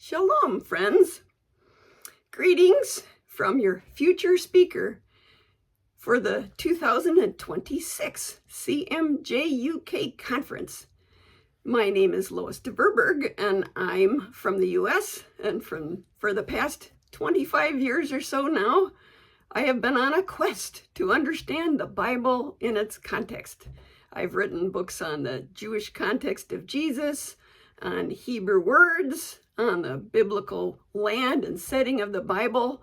Shalom, friends. Greetings from your future speaker for the 2026 CMJ-UK Conference. My name is Lois de Verberg, and I'm from the U.S., and for the past 25 years or so now, I have been on a quest to understand the Bible in its context. I've written books on the Jewish context of Jesus, on Hebrew words, on the biblical land and setting of the Bible,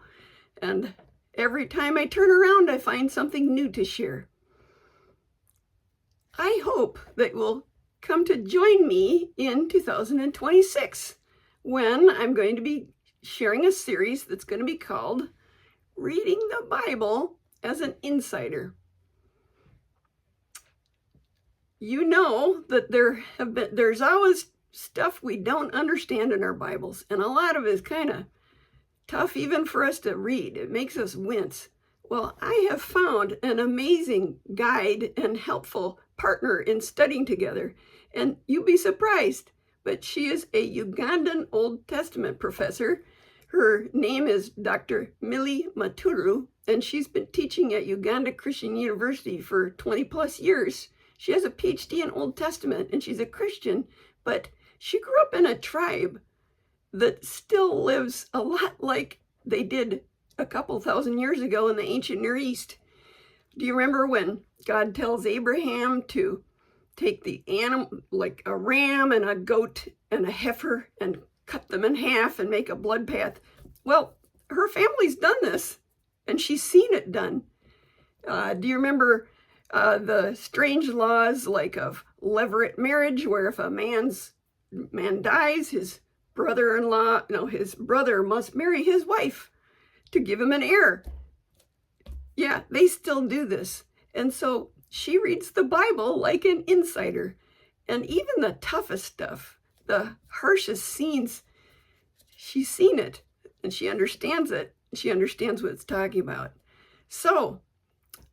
and every time I turn around, I find something new to share. I hope that you'll come to join me in 2026 when I'm going to be sharing a series that's going to be called Reading the Bible as an Insider. You know that there's always stuff we don't understand in our Bibles, and a lot of it is kind of tough even for us to read. It makes us wince. Well, I have found an amazing guide and helpful partner in studying together, and you'll be surprised, but she is a Ugandan Old Testament professor. Her name is Dr. Millie Maturu, and she's been teaching at Uganda Christian University for 20 plus years. She has a PhD in Old Testament, and she's a Christian, but she grew up in a tribe that still lives a lot like they did a couple thousand years ago in the ancient Near East. Do you remember when God tells Abraham to take the animal, like a ram and a goat and a heifer, and cut them in half and make a blood path? Well, her family's done this, and she's seen it done. Do you remember the strange laws like of levirate marriage, where if a man dies, his brother must marry his wife to give him an heir? Yeah, they still do this. And so she reads the Bible like an insider. And even the toughest stuff, the harshest scenes, she's seen it and she understands it. She understands what it's talking about. So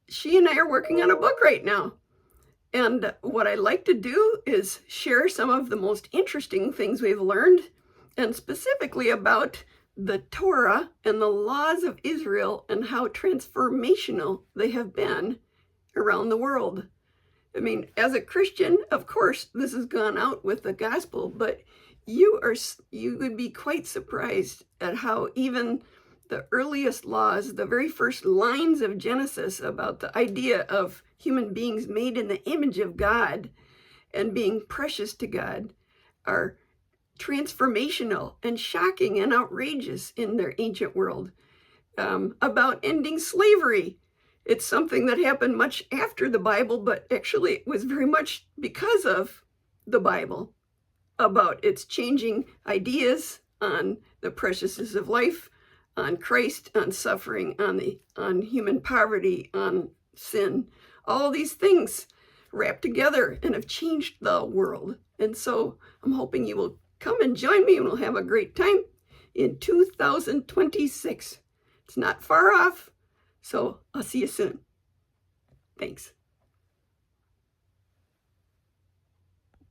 she and I are working on a book right now. And what I like to do is share some of the most interesting things we've learned, and specifically about the Torah and the laws of Israel and how transformational they have been around the world. I mean, as a Christian, of course, this has gone out with the gospel, but you would be quite surprised at how even the earliest laws, the very first lines of Genesis about the idea of human beings made in the image of God and being precious to God, are transformational and shocking and outrageous in their ancient world. About ending slavery. It's something that happened much after the Bible, but actually it was very much because of the Bible, about its changing ideas on the preciousness of life, on Christ, on suffering, on human poverty, on sin. All these things wrapped together and have changed the world. And so I'm hoping you will come and join me, and we'll have a great time in 2026. It's not far off, so I'll see you soon. Thanks.